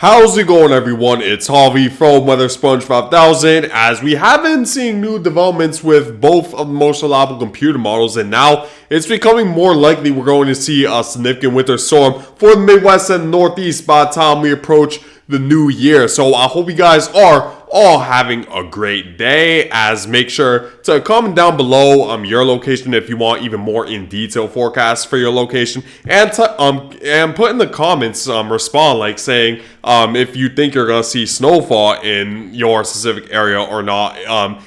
How's it going, everyone? It's Harvey from Weather Sponge 5000. As we have been seeing new developments with both of the most reliable computer models, and now it's becoming more likely we're going to see a significant winter storm for the Midwest and Northeast by the time we approach the new year. So I hope you guys are all having a great day. As make sure to comment down below your location if you want even more in detail forecasts for your location, and put in the comments respond like saying if you think you're gonna see snowfall in your specific area or not,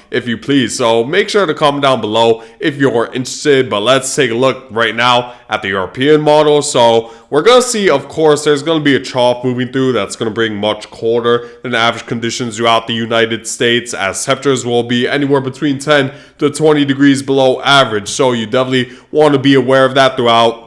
if you please. So make sure to comment down below if you're interested. But let's take a look right now at the European model. So we're gonna see, of course, there's gonna be a trough moving through that's gonna bring much colder than average conditions throughout the United States, as temperatures will be anywhere between 10 to 20 degrees below average. So you definitely want to be aware of that throughout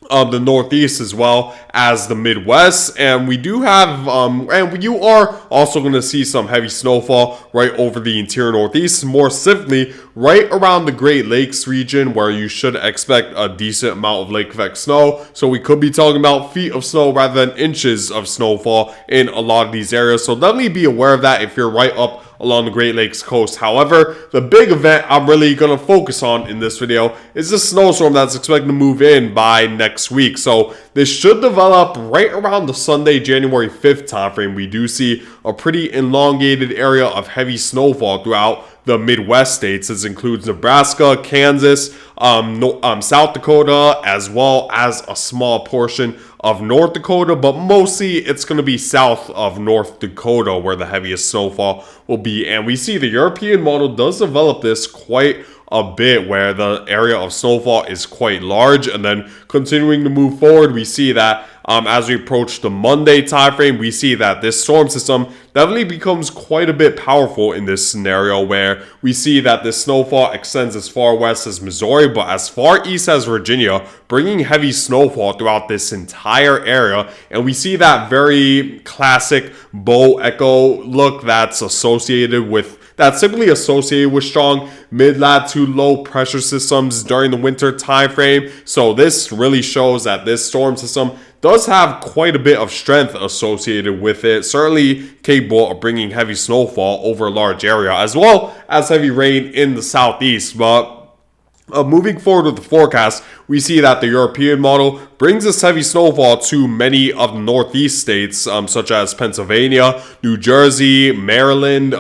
the Northeast as well as the Midwest. And we do have and you are also going to see some heavy snowfall right over the interior Northeast, more specifically right around the Great Lakes region, where you should expect a decent amount of lake effect snow. So we could be talking about feet of snow rather than inches of snowfall in a lot of these areas. So definitely be aware of that if you're right up along the Great Lakes coast. However, the big event I'm really going to focus on in this video is the snowstorm that's expected to move in by next week. So this should develop right around the Sunday, January 5th timeframe. We do see a pretty elongated area of heavy snowfall throughout the Midwest states. This includes Nebraska, Kansas, South Dakota, as well as a small portion of North Dakota, but mostly it's going to be south of North Dakota where the heaviest snowfall will be. And we see the European model does develop this quite a bit, where the area of snowfall is quite large. And then continuing to move forward, we see that as we approach the Monday time frame, we see that this storm system definitely becomes quite a bit powerful in this scenario, where we see that this snowfall extends as far west as Missouri, but as far east as Virginia, bringing heavy snowfall throughout this entire area. And we see that very classic bow echo look that's typically associated with strong mid-latitude low pressure systems during the winter time frame. So this really shows that this storm system does have quite a bit of strength associated with it, certainly capable of bringing heavy snowfall over a large area, as well as heavy rain in the southeast. But moving forward with the forecast, we see that the European model brings this heavy snowfall to many of the Northeast states, such as Pennsylvania, New Jersey, Maryland,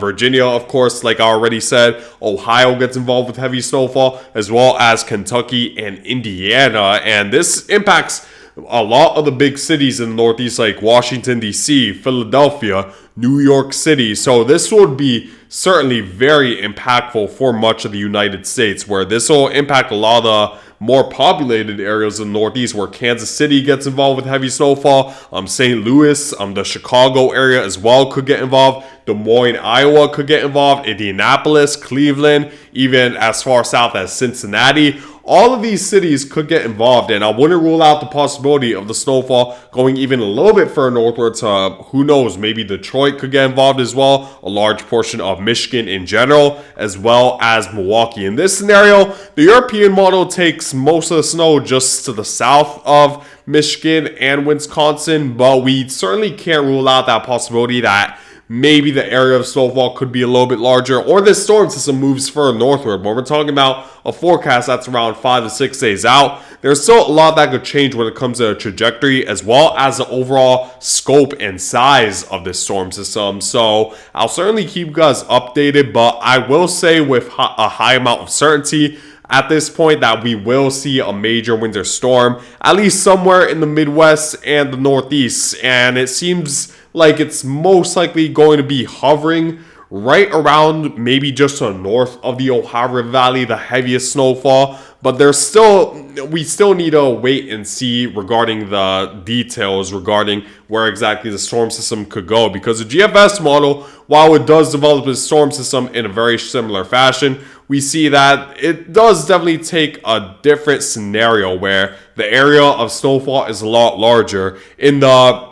Virginia, of course, like I already said. Ohio gets involved with heavy snowfall, as well as Kentucky and Indiana. And this impacts a lot of the big cities in the Northeast, like Washington, D.C., Philadelphia, New York City. So this would be certainly very impactful for much of the United States, where this will impact a lot of the more populated areas in the Northeast, where Kansas City gets involved with heavy snowfall. St. Louis, the Chicago area as well could get involved. Des Moines, Iowa could get involved. Indianapolis, Cleveland, even as far south as Cincinnati. All of these cities could get involved, and I wouldn't rule out the possibility of the snowfall going even a little bit further northward to, who knows, maybe Detroit could get involved as well, a large portion of Michigan in general, as well as Milwaukee. In this scenario, the European model takes most of the snow just to the south of Michigan and Wisconsin, but we certainly can't rule out that possibility that maybe the area of snowfall could be a little bit larger, or this storm system moves further northward. But we're talking about a forecast that's around 5 to 6 days out. There's still a lot that could change when it comes to the trajectory, as well as the overall scope and size of this storm system. So I'll certainly keep you guys updated, but I will say with a high amount of certainty at this point that we will see a major winter storm, at least somewhere in the Midwest and the Northeast. And it seems like it's most likely going to be hovering right around maybe just to the north of the Ohio River Valley, the heaviest snowfall. But we still need to wait and see regarding the details regarding where exactly the storm system could go, because the GFS model, while it does develop a storm system in a very similar fashion, we see that it does definitely take a different scenario where the area of snowfall is a lot larger. In the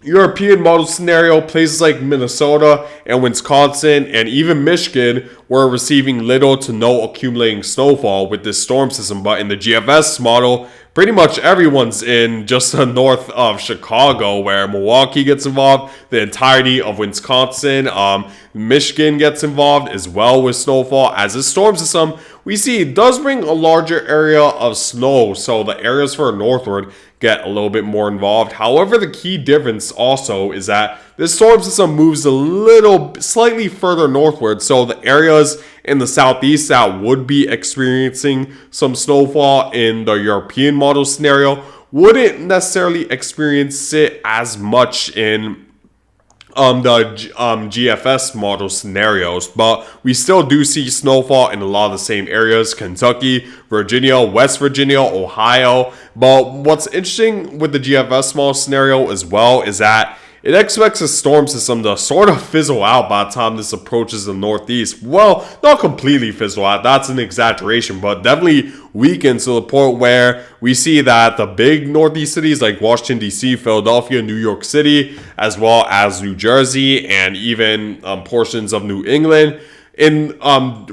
European model scenario, places like Minnesota and Wisconsin and even Michigan were receiving little to no accumulating snowfall with this storm system. But in the GFS model, pretty much everyone's in just the north of Chicago, where Milwaukee gets involved, the entirety of Wisconsin, Michigan gets involved as well with snowfall. As this storm system, we see it does bring a larger area of snow, so the areas further northward get a little bit more involved. However, the key difference also is that this storm system moves a little slightly further northward, so the areas in the southeast that would be experiencing some snowfall in the European model scenario wouldn't necessarily experience it as much in the GFS model scenarios, but we still do see snowfall in a lot of the same areas: Kentucky, Virginia, West Virginia, Ohio. But what's interesting with the GFS model scenario as well is that it expects a storm system to sort of fizzle out by the time this approaches the northeast. Well, not completely fizzle out, that's an exaggeration, but definitely weaken to the point where we see that the big northeast cities like Washington, D.C., Philadelphia, New York City, as well as New Jersey, and even portions of New England,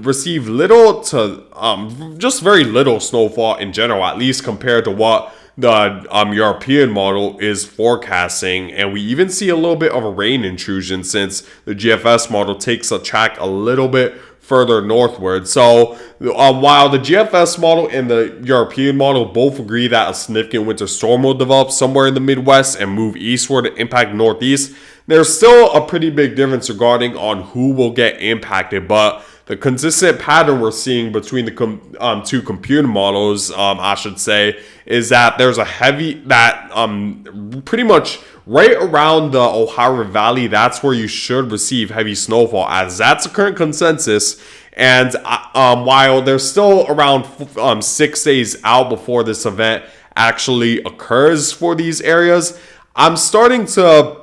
receive little to just very little snowfall in general, at least compared to what the European model is forecasting. And we even see a little bit of a rain intrusion since the GFS model takes a track a little bit further northward. So while the GFS model and the European model both agree that a significant winter storm will develop somewhere in the Midwest and move eastward and impact Northeast, there's still a pretty big difference regarding on who will get impacted. But the consistent pattern we're seeing between the two computer models, I should say, is that there's a heavy, that pretty much right around the Ohio Valley, that's where you should receive heavy snowfall, as that's the current consensus. And while there's still around 6 days out before this event actually occurs for these areas, I'm starting to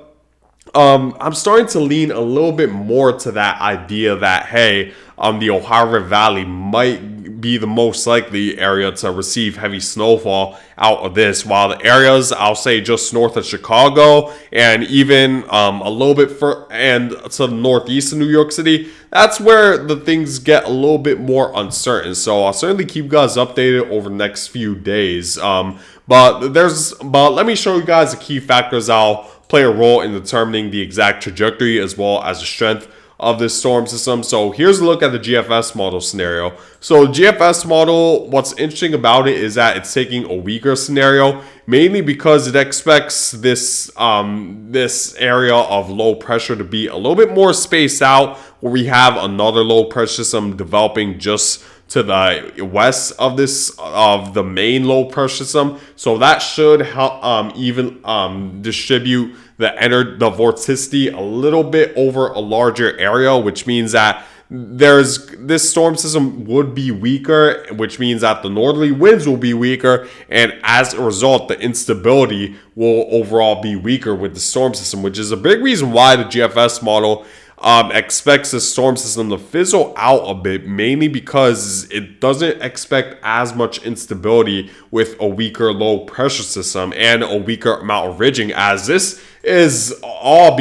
lean a little bit more to that idea that, hey, the Ohio Valley might be the most likely area to receive heavy snowfall out of this, while the areas, I'll say, just north of Chicago and even a little bit and to the northeast of New York City, that's where the things get a little bit more uncertain. So I'll certainly keep you guys updated over the next few days. But let me show you guys the key factors I'll play a role in determining the exact trajectory as well as the strength of this storm system. So here's a look at the GFS model scenario. So GFS model, what's interesting about it is that it's taking a weaker scenario, mainly because it expects this area of low pressure to be a little bit more spaced out, where we have another low pressure system developing just to the west of the main low pressure system. So that should help distribute the vorticity a little bit over a larger area, which means that this storm system would be weaker, which means that the northerly winds will be weaker, and as a result, the instability will overall be weaker with the storm system, which is a big reason why the GFS model expects the storm system to fizzle out a bit, mainly because it doesn't expect as much instability with a weaker low pressure system and a weaker amount of ridging, as this is all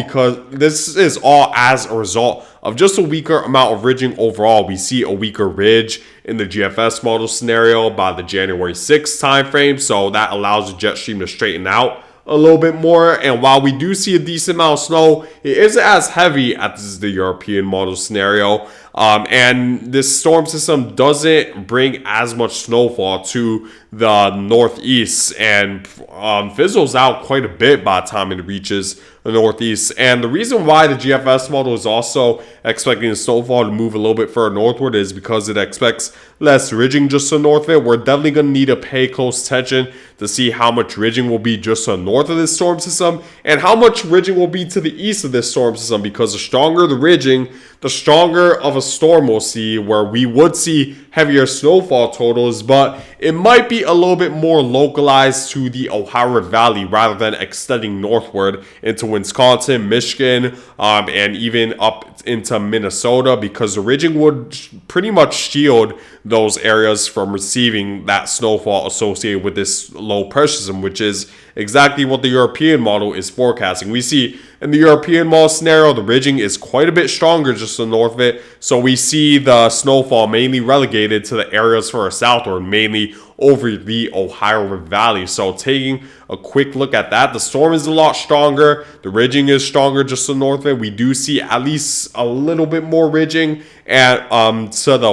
as a result of just a weaker amount of ridging overall. We see a weaker ridge in the GFS model scenario by the January 6th timeframe, so that allows the jet stream to straighten out a little bit more. And while we do see a decent amount of snow, it isn't as heavy as the European model scenario. And this storm system doesn't bring as much snowfall to the northeast and fizzles out quite a bit by the time it reaches the northeast. And the reason why the GFS model is also expecting the snowfall to move a little bit further northward is because it expects less ridging just to the north of it. We're definitely going to need to pay close attention to see how much ridging will be just to the north of this storm system and how much ridging will be to the east of this storm system, because the stronger the ridging, the stronger of a storm we'll see, where we would see heavier snowfall totals, but it might be a little bit more localized to the Ohio Valley rather than extending northward into Wisconsin, Michigan, and even up into Minnesota, because the ridging would pretty much shield those areas from receiving that snowfall associated with this low pressure system, which is exactly what the European model is forecasting. We see in the European model scenario, the ridging is quite a bit stronger just to the north of it, so we see the snowfall mainly relegated to the areas further southward, mainly over the Ohio River Valley. So taking a quick look at that, the storm is a lot stronger. The ridging is stronger just to the north of it. We do see at least a little bit more ridging and to the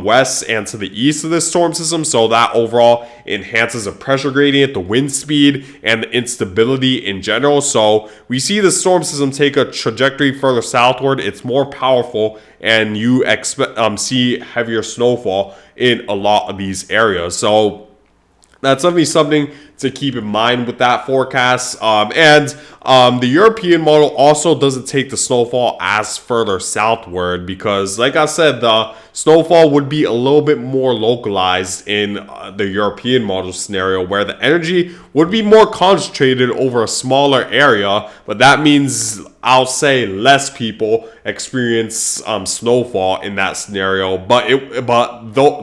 west and to the east of this storm system. So that overall enhances the pressure gradient, the wind speed, and the instability in general. So we see the storm system take a trajectory further southward. It's more powerful, and you expect see heavier snowfall in a lot of these areas. So that's definitely something to keep in mind with that forecast. The European model also doesn't take the snowfall as further southward because, like I said, the snowfall would be a little bit more localized in the European model scenario, where the energy would be more concentrated over a smaller area. But that means, I'll say, less people experience snowfall in that scenario.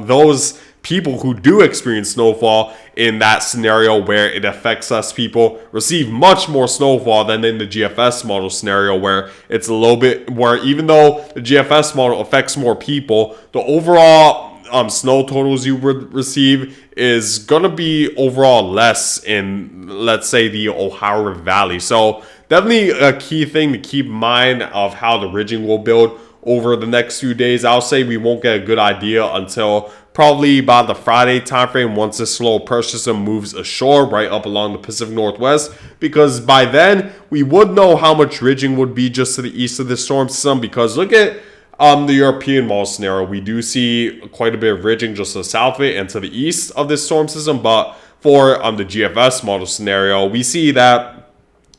Those people who do experience snowfall in that scenario where it affects less people receive much more snowfall than in the GFS model scenario, where it's a little bit, where even though the GFS model affects more people, the overall snow totals you would receive is going to be overall less in, let's say, the Ohio River Valley. So definitely a key thing to keep in mind of how the ridging will build over the next few days. I'll say we won't get a good idea until probably about the Friday timeframe, once this slow pressure system moves ashore right up along the Pacific Northwest, because by then we would know how much ridging would be just to the east of this storm system. Because look at the European model scenario, we do see quite a bit of ridging just to the south of it and to the east of this storm system. But for the GFS model scenario, we see that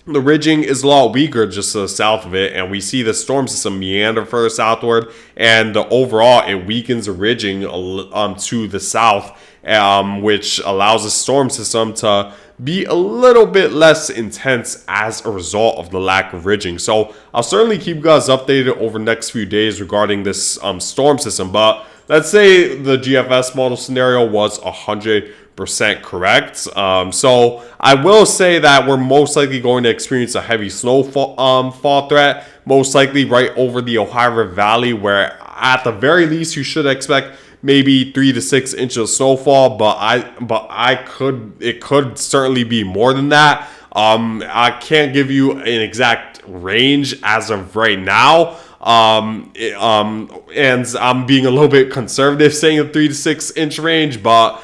the ridging is a lot weaker just to the south of it, and we see the storm system meander further southward, and overall it weakens the ridging to the south, which allows the storm system to be a little bit less intense as a result of the lack of ridging. So I'll certainly keep you guys updated over the next few days regarding this storm system. But let's say the GFS model scenario was 100% correct. So I will say that we're most likely going to experience a heavy snowfall fall threat, most likely right over the Ohio River Valley, where at the very least you should expect maybe 3 to 6 inches of snowfall, it could certainly be more than that. I can't give you an exact range as of right now. And I'm being a little bit conservative saying a 3 to 6 inch range, but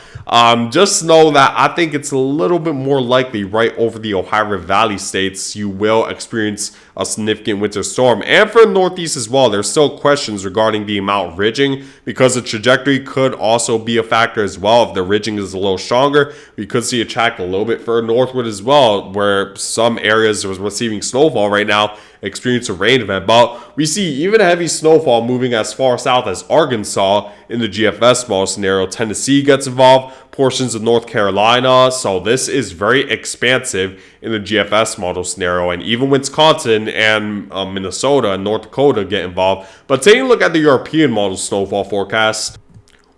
just know that I think it's a little bit more likely right over the Ohio River Valley states you will experience a significant winter storm. And for the Northeast as well, there's still questions regarding the amount of ridging, because the trajectory could also be a factor as well. If the ridging is a little stronger, we could see a track a little bit further northward as well, where some areas are receiving snowfall right now experience a rain event. But we see even heavy snowfall moving as far south as Arkansas in the GFS model scenario. Tennessee gets involved, portions of North Carolina. So this is very expansive in the GFS model scenario, and even Wisconsin and Minnesota and North Dakota get involved. But taking a look at the European model snowfall forecast,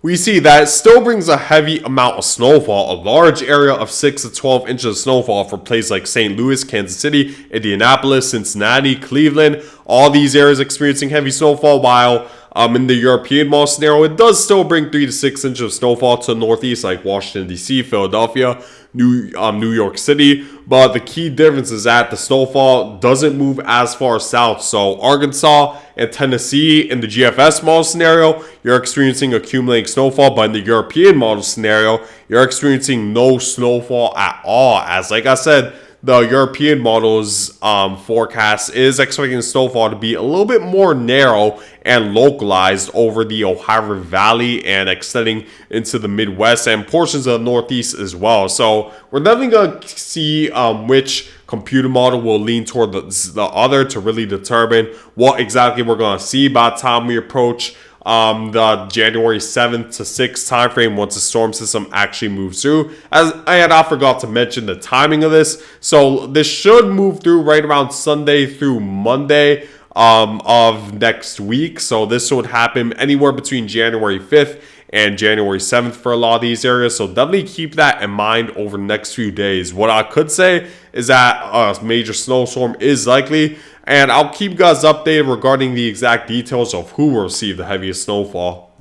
we see that it still brings a heavy amount of snowfall, a large area of 6 to 12 inches of snowfall for places like St. Louis, Kansas City, Indianapolis, Cincinnati, Cleveland. All these areas experiencing heavy snowfall, while in the European model scenario, it does still bring 3 to 6 inches of snowfall to the Northeast, like Washington, D.C., Philadelphia, New York City. But the key difference is that the snowfall doesn't move as far south. So Arkansas and Tennessee in the GFS model scenario, you're experiencing accumulating snowfall. But in the European model scenario, you're experiencing no snowfall at all. As like I said, the European model's forecast is expecting snowfall to be a little bit more narrow and localized over the Ohio River Valley and extending into the Midwest and portions of the Northeast as well. So we're definitely going to see which computer model will lean toward the other to really determine what exactly we're going to see by the time we approach the January 7th to 6th time frame, once the storm system actually moves through. And I forgot to mention the timing of this. So this should move through right around Sunday through Monday of next week. So this would happen anywhere between January 5th and January 7th for a lot of these areas. So definitely keep that in mind over the next few days. What I could say is that a major snowstorm is likely, and I'll keep you guys updated regarding the exact details of who will receive the heaviest snowfall.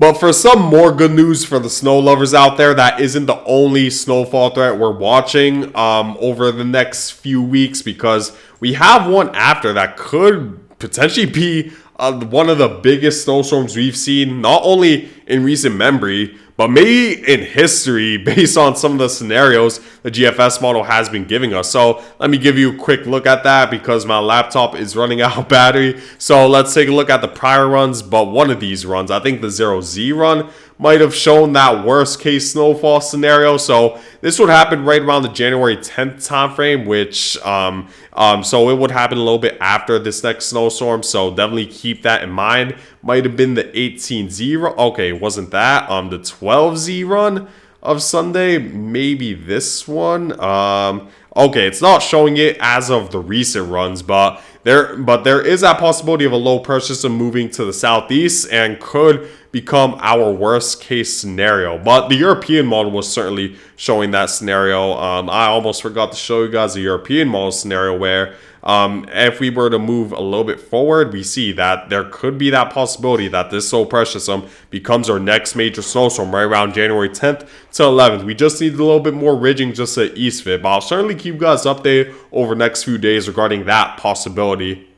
But for some more good news for the snow lovers out there, that isn't the only snowfall threat we're watching over the next few weeks, because we have one after that could potentially be one of the biggest snowstorms we've seen, not only in recent memory, but maybe in history, based on some of the scenarios the GFS model has been giving us. So let me give you a quick look at that, because my laptop is running out of battery. So let's take a look at the prior runs, but one of these runs, I think the 0Z run, might have shown that worst case snowfall scenario. So this would happen right around the January 10th time frame, which so it would happen a little bit after this next snowstorm. So definitely keep that in mind. Might have been the 18Z. Okay, it wasn't that. The 12Z run of Sunday. Maybe this one. Okay, it's not showing it as of the recent runs, but there is that possibility of a low pressure system moving to the southeast and could become our worst case scenario. But the European model was certainly showing that scenario. I almost forgot to show you guys the European model scenario where if we were to move a little bit forward, we see that there could be that possibility that this low pressure system becomes our next major snowstorm right around January 10th to 11th. We just need a little bit more ridging just to the east of it, but I'll certainly keep you guys updated over the next few days regarding that possibility.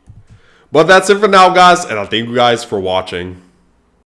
But that's it for now, guys, and I thank you guys for watching.